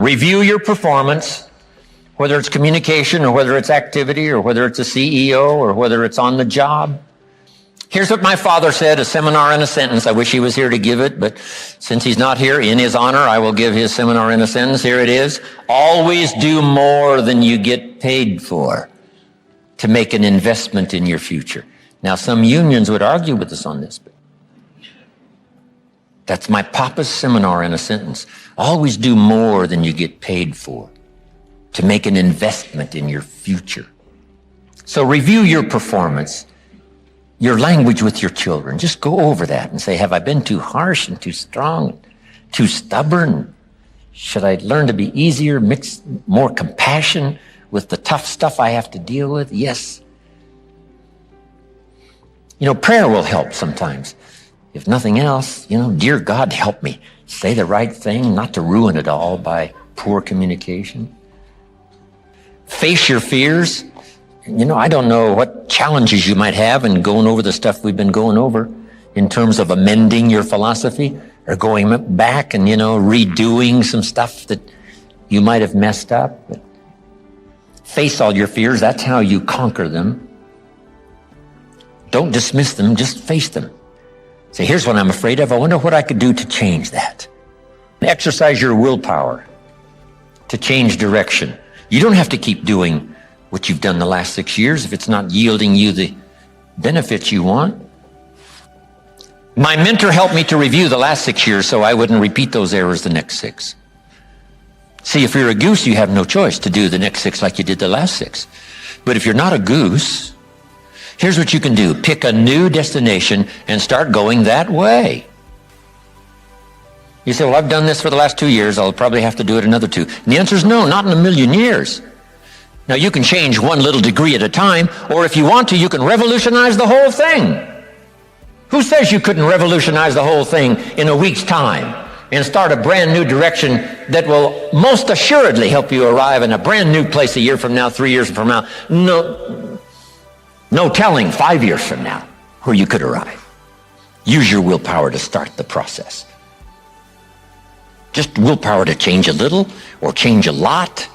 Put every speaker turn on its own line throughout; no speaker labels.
Review your performance, whether it's communication or whether it's activity or whether it's a CEO or whether it's on the job. Here's what my father said, a seminar in a sentence. I wish he was here to give it, but since he's not here, in his honor, I will give his seminar in a sentence. Here it is. Always do more than you get paid for to make an investment in your future. Now, some unions would argue with us on this, but that's my papa's seminar in a sentence. Always do more than you get paid for to make an investment in your future. So review your performance, your language with your children. Just go over that and say, have I been too harsh and too strong, too stubborn? Should I learn to be easier, mix more compassion with the tough stuff I have to deal with? Yes. Prayer will help sometimes. If nothing else, dear God, help me say the right thing, not to ruin it all by poor communication. Face your fears. I don't know what challenges you might have in going over the stuff we've been going over in terms of amending your philosophy or going back and, redoing some stuff that you might have messed up. But face all your fears. That's how you conquer them. Don't dismiss them. Just face them. Say, here's what I'm afraid of. I wonder what I could do to change that. Exercise your willpower to change direction. You don't have to keep doing what you've done the last 6 years if it's not yielding you the benefits you want. My mentor helped me to review the last 6 years so I wouldn't repeat those errors the next 6. See, if you're a goose, you have no choice to do the next 6 like you did the last 6. But if you're not a goose, here's what you can do. Pick a new destination and start going that way. You say, well, I've done this for the last 2 years. I'll probably have to do it another 2. And the answer is no, not in a million years. Now, you can change one little degree at a time, or if you want to, you can revolutionize the whole thing. Who says you couldn't revolutionize the whole thing in a week's time and start a brand new direction that will most assuredly help you arrive in a brand new place a year from now, 3 years from now? No telling 5 years from now where you could arrive. Use your willpower to start the process. Just willpower to change a little or change a lot.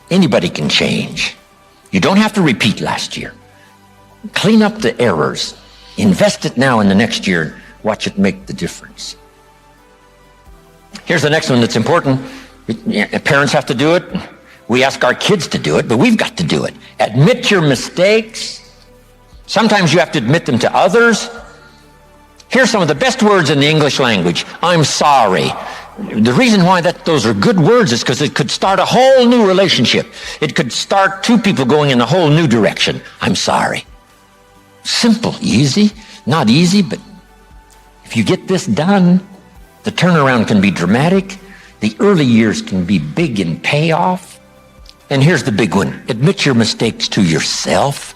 Anybody can change. You don't have to repeat last year. Clean up the errors. Invest it now in the next year. Watch it make the difference. Here's the next one that's important. Parents have to do it. We ask our kids to do it, but we've got to do it. Admit your mistakes. Sometimes you have to admit them to others. Here's some of the best words in the English language. I'm sorry. The reason why those are good words is because it could start a whole new relationship. It could start 2 people going in a whole new direction. I'm sorry. Simple, easy, not easy, but if you get this done, the turnaround can be dramatic. The early years can be big in payoff. And here's the big one. Admit your mistakes to yourself.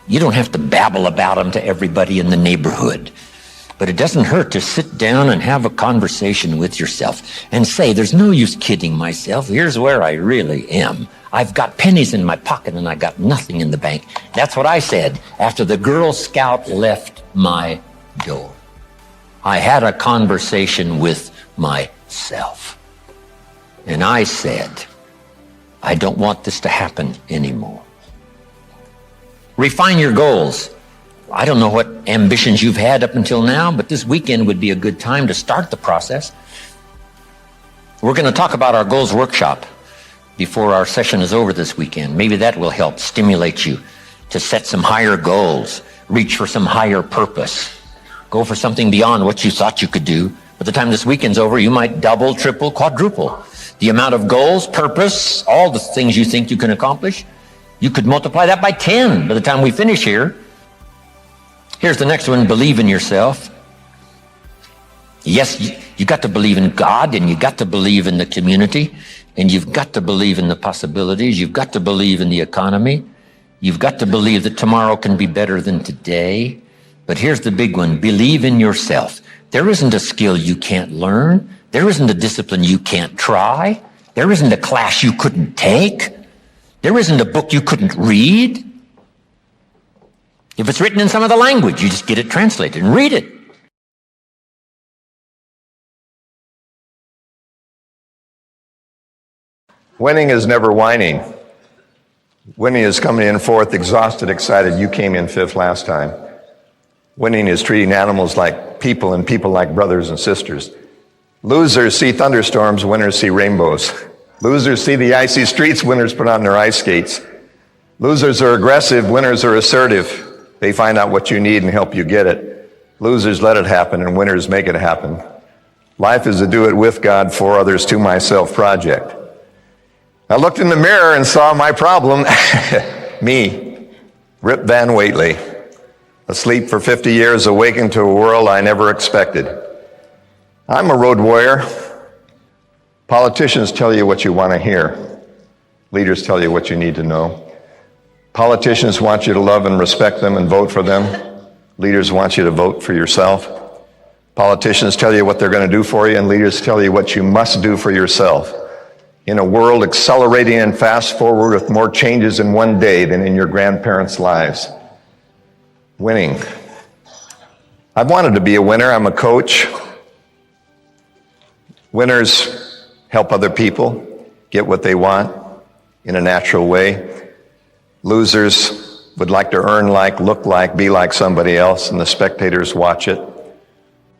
You don't have to babble about them to everybody in the neighborhood. But it doesn't hurt to sit down and have a conversation with yourself and say, there's no use kidding myself. Here's where I really am. I've got pennies in my pocket and I got nothing in the bank. That's what I said after the Girl Scout left my door. I had a conversation with myself. And I said, I don't want this to happen anymore. Refine your goals. I don't know what ambitions you've had up until now, but this weekend would be a good time to start the process. We're going to talk about our goals workshop before our session is over this weekend. Maybe that will help stimulate you to set some higher goals, reach for some higher purpose, go for something beyond what you thought you could do. By the time this weekend's over, you might double, triple, quadruple the amount of goals, purpose, all the things you think you can accomplish. You could multiply that by 10 by the time we finish here. Here's the next one. Believe in yourself. Yes, you got to believe in God, and you got to believe in the community, and you've got to believe in the possibilities. You've got to believe in the economy. You've got to believe that tomorrow can be better than today. But here's the big one. Believe in yourself. There isn't a skill you can't learn. There isn't a discipline you can't try. There isn't a class you couldn't take. There isn't a book you couldn't read. If it's written in some other language, you just get it translated and read it.
Winning is never whining. Winning is coming in fourth, exhausted, excited. You came in fifth last time. Winning is treating animals like people and people like brothers and sisters. Losers see thunderstorms, winners see rainbows. Losers see the icy streets, winners put on their ice skates. Losers are aggressive, winners are assertive. They find out what you need and help you get it. Losers let it happen, and winners make it happen. Life is a do it with God, for others, to myself project. I looked in the mirror and saw my problem. Me, Rip Van Waitley, asleep for 50 years, awakened to a world I never expected. I'm a road warrior. Politicians tell you what you want to hear. Leaders tell you what you need to know. Politicians want you to love and respect them and vote for them. Leaders want you to vote for yourself. Politicians tell you what they're going to do for you, and leaders tell you what you must do for yourself. In a world accelerating and fast forward with more changes in one day than in your grandparents' lives. Winning. I've wanted to be a winner. I'm a coach. Winners help other people get what they want in a natural way. Losers would like to earn like, look like, be like somebody else, and the spectators watch it.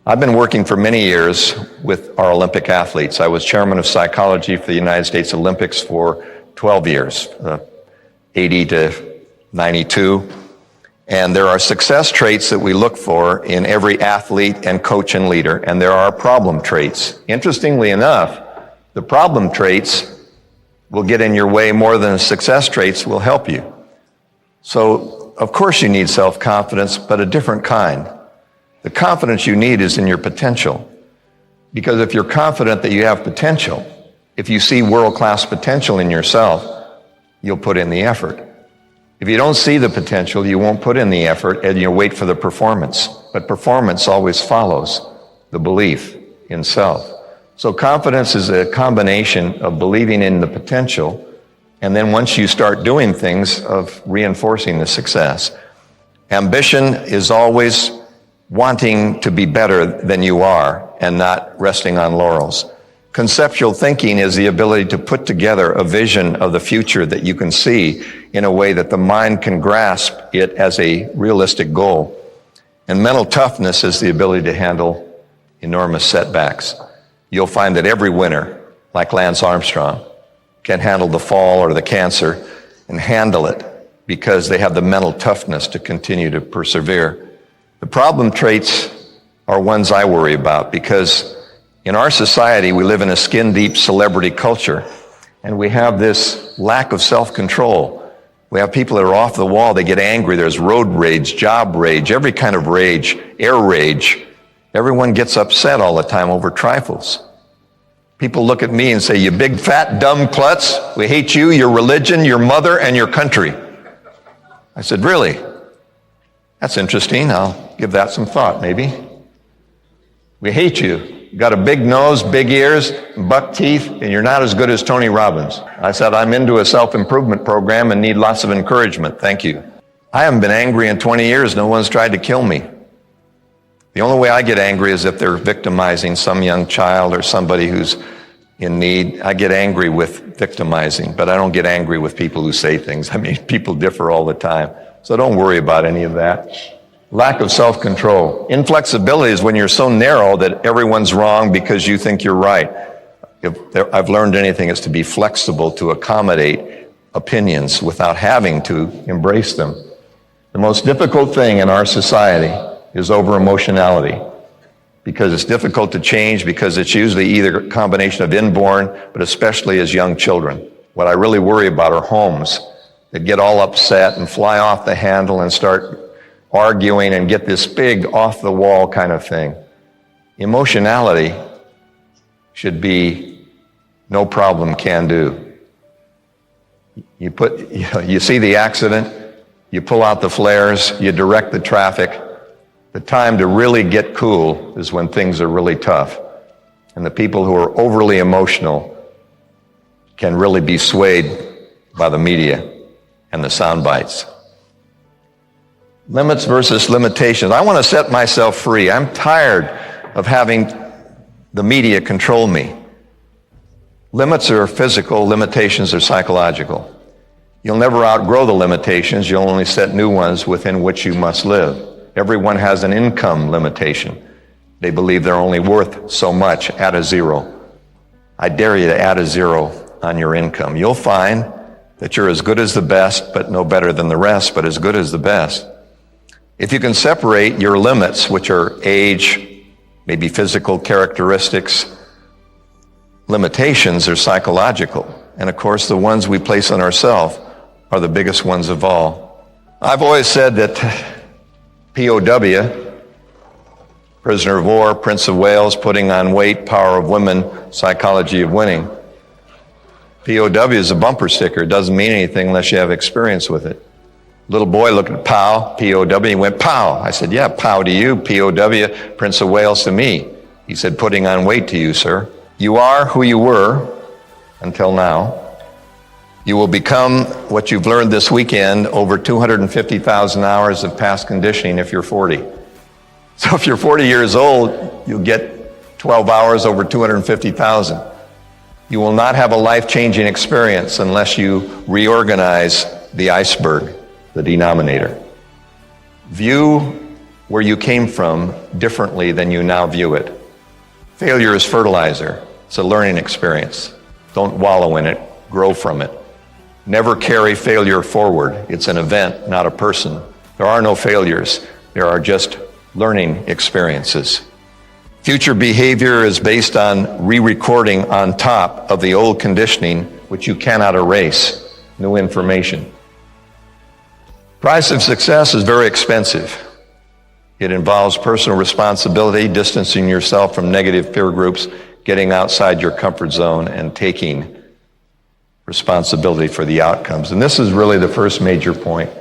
I've been working for many years with our Olympic athletes. I was chairman of psychology for the United States Olympics for 12 years, 80 to 92. And there are success traits that we look for in every athlete and coach and leader, and there are problem traits. Interestingly enough, the problem traits will get in your way more than the success traits will help you. So, of course you need self-confidence, but a different kind. The confidence you need is in your potential. Because if you're confident that you have potential, if you see world-class potential in yourself, you'll put in the effort. If you don't see the potential, you won't put in the effort and you'll wait for the performance. But performance always follows the belief in self. So confidence is a combination of believing in the potential, and then once you start doing things, of reinforcing the success. Ambition is always wanting to be better than you are and not resting on laurels. Conceptual thinking is the ability to put together a vision of the future that you can see in a way that the mind can grasp it as a realistic goal. And mental toughness is the ability to handle enormous setbacks. You'll find that every winner, like Lance Armstrong, can handle the fall or the cancer and handle it because they have the mental toughness to continue to persevere. The problem traits are ones I worry about because in our society, we live in a skin-deep celebrity culture, and we have this lack of self-control. We have people that are off the wall. They get angry. There's road rage, job rage, every kind of rage, air rage. Everyone gets upset all the time over trifles. People look at me and say, "You big, fat, dumb klutz. We hate you, your religion, your mother, and your country." I said, "Really? That's interesting. I'll give that some thought, maybe. We hate you. You got a big nose, big ears, buck teeth, and you're not as good as Tony Robbins." I said, "I'm into a self-improvement program and need lots of encouragement. Thank you." I haven't been angry in 20 years. No one's tried to kill me. The only way I get angry is if they're victimizing some young child or somebody who's in need. I get angry with victimizing, but I don't get angry with people who say things. I mean, people differ all the time. So don't worry about any of that. Lack of self-control. Inflexibility is when you're so narrow that everyone's wrong because you think you're right. If I've learned anything, it's to be flexible to accommodate opinions without having to embrace them. The most difficult thing in our society is over-emotionality because it's difficult to change because it's usually either a combination of inborn, but especially as young children. What I really worry about are homes that get all upset and fly off the handle and start arguing and get this big off-the-wall kind of thing. Emotionality should be no problem, can do. You see the accident, you pull out the flares, you direct the traffic. The time to really get cool is when things are really tough. And the people who are overly emotional can really be swayed by the media and the sound bites. Limits versus limitations. I want to set myself free. I'm tired of having the media control me. Limits are physical, limitations are psychological. You'll never outgrow the limitations, you'll only set new ones within which you must live. Everyone has an income limitation. They believe they're only worth so much. Add a zero. I dare you to add a zero on your income. You'll find that you're as good as the best, but no better than the rest, but as good as the best. If you can separate your limits, which are age, maybe physical characteristics, limitations are psychological. And of course, the ones we place on ourselves are the biggest ones of all. I've always said that POW, prisoner of war, Prince of Wales, putting on weight, power of women, psychology of winning. POW is a bumper sticker. It doesn't mean anything unless you have experience with it. Little boy looked at POW, POW, he went, pow. I said, yeah, pow to you, POW, Prince of Wales to me. He said, putting on weight to you, sir. You are who you were until now. You will become what you've learned this weekend, over 250,000 hours of past conditioning if you're 40. So if you're 40 years old, you'll get 12 hours over 250,000. You will not have a life-changing experience unless you reorganize the iceberg, the denominator. View where you came from differently than you now view it. Failure is fertilizer. It's a learning experience. Don't wallow in it. Grow from it. Never carry failure forward. It's an event, not a person. There are no failures. There are just learning experiences. Future behavior is based on re-recording on top of the old conditioning, which you cannot erase. New information. Price of success is very expensive. It involves personal responsibility, distancing yourself from negative peer groups, getting outside your comfort zone, and taking responsibility for the outcomes. And this is really the first major point.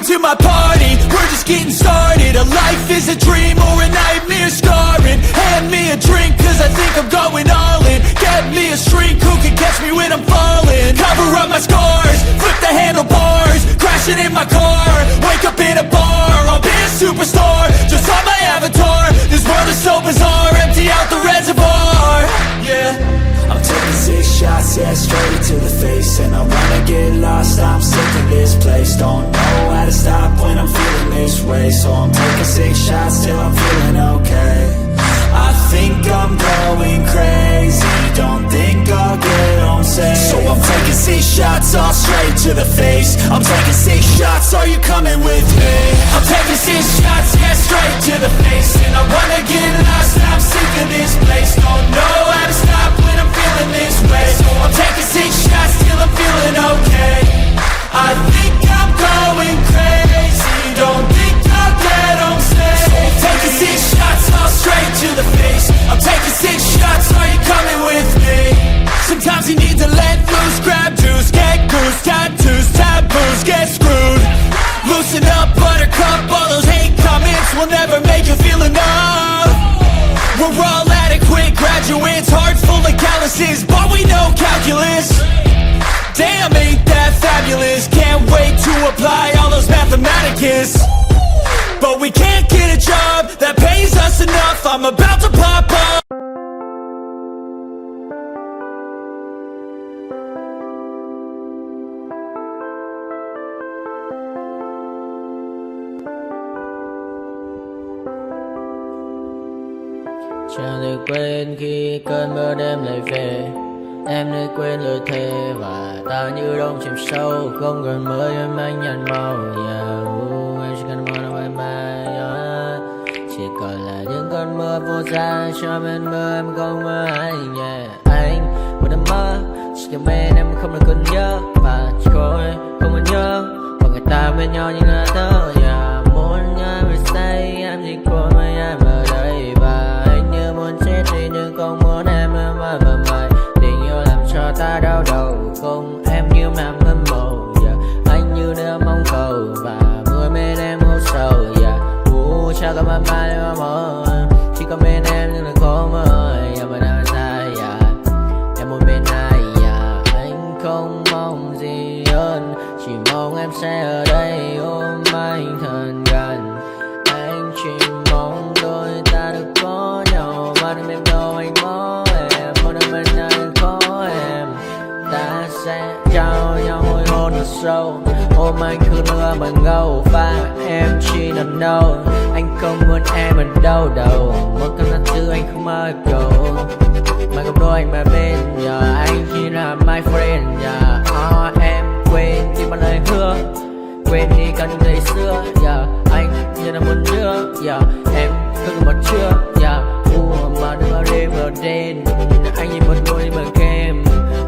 To my party, we're just getting started. A life is a dream or a nightmare scarring. Hand me a drink cause I think I'm going all in. Get me a shrink who can catch me when I'm falling. Cover up my scars, flip the handlebars. Crashing in my car, wake up in a bar. I'll be a superstar, just on my avatar. This world is so bizarre, empty out the reservoir. Yeah, I'm taking 6 shots, yeah, straight to the face. And I wanna get lost, I'm sick of this place. Don't know how to stop when I'm feeling this way. So I'm taking 6 shots till I'm feeling okay. I think I'm going crazy, don't think I'll get home safe. So I'm taking 6 shots, all straight to the face. I'm taking 6 shots, are you coming with me? I'm taking 6 shots, yeah, straight to the face. And I wanna get lost, I'm sick of this place. Don't know how to stop when I'm feeling this way. So I'm taking 6 shots till I'm feeling okay. I think I'm going crazy, don't think I'll get home safe. So I'm taking 6 shots, all straight to the face. I'm taking 6 shots, are you coming with me? Sometimes you need to let loose, promises, but we know calculus. Damn, ain't that fabulous. Can't wait to apply all those mathematicus. But we can't get a job that pays us enough. I'm about to pop up.
Chẳng thể quên khi cơn mưa đêm lại về. Em đã quên lời thề và ta như đông chìm sâu. Không còn mơ em anh nhận màu. Em chỉ cần mơ đâu em ai. Chỉ còn là những cơn mưa vô giá. Cho bên mơ em không mơ ai. Anh một đêm mơ. Chỉ cần bên em không được cần nhớ. Và chỉ có em không còn nhớ. Và người ta bên nhau như ngã thơ. Muốn nhớ về say em chỉ có mấy em ở đây. Và anh như muốn chết đi nhưng không muốn em mơ mày. Tình yêu làm cho ta đau đầu. Không em như mà mơ mộng. Anh như đứa mong cầu. Và người bên em hôn sầu. Chắc có mà mai em mơ. Chỉ có bên em nhưng là khó mơ. Em ở đâu dài. Em muốn bên ai. Anh không mong gì hơn. Chỉ mong em sẽ ở đây ôm anh thật gần. Anh chỉ mong đôi ta được có nhau. Và đừng em đâu anh có em. Một đêm bên anh có em. Ta sẽ trao nhau môi hôn thật sâu. Ôm anh cứ mưa bằng ngâu. Và em chỉ nằm đâu. Anh không muốn em ở đâu đâu. Một cơn gió thứ anh không mơ cầu. Mà không đôi anh mà bên giờ. Anh chỉ là my friend giờ. Em quên đi bao lời hứa. Quên đi cả những ngày xưa. Anh như là một đứa. Em không một chưa. Mà đừng ở đêm ở đêm. Anh như một người bằng kem.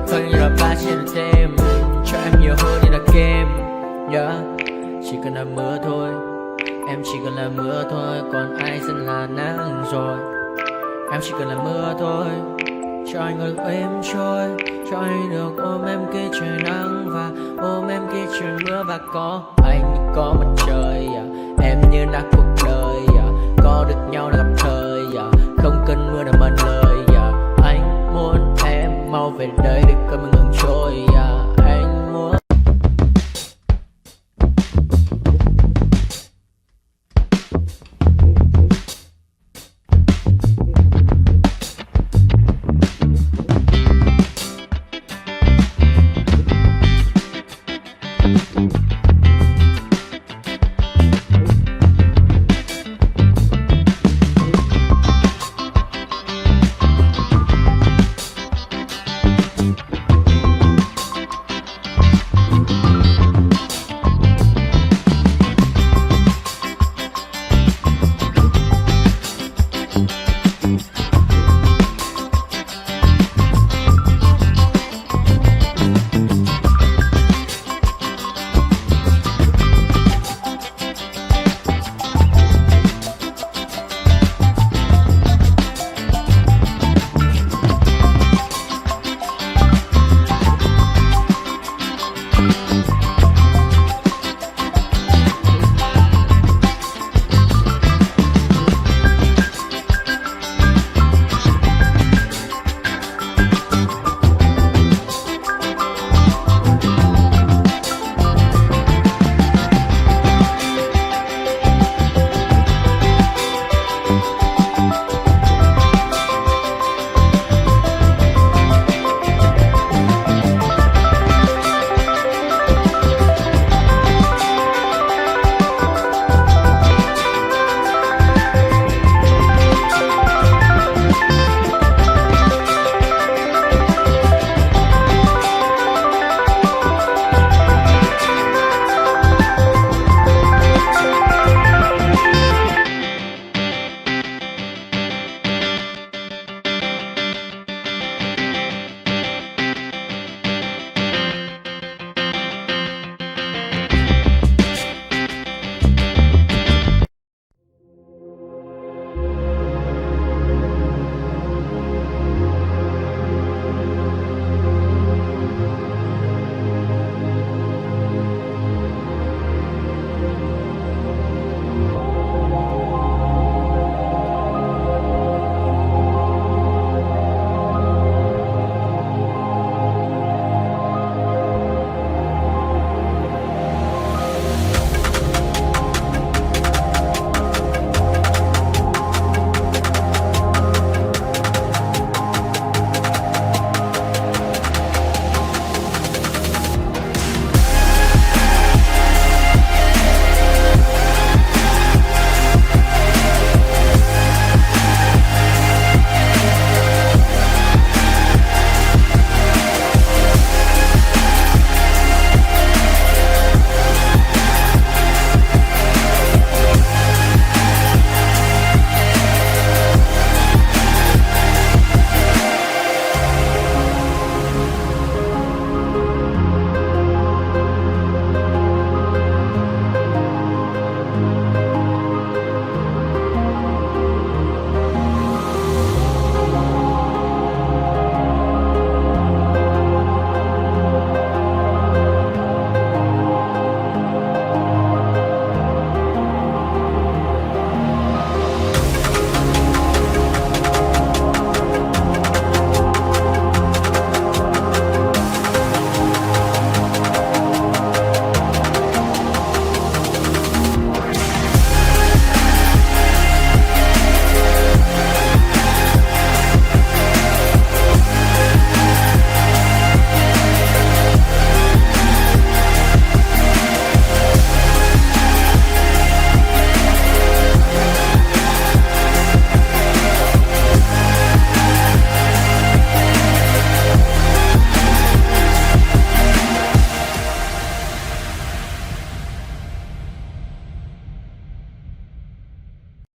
Không như là ba trên đêm. Cho em nhiều hơn như là kem. Chỉ cần là mưa thôi. Em chỉ cần là mưa thôi. Còn ai sẽ là nắng rồi. Em chỉ cần là mưa thôi. Cho anh ngược êm trôi. Cho anh được ôm em kia trời nắng. Và ôm em kia trời mưa. Và có anh có mặt trời. Em như là cuộc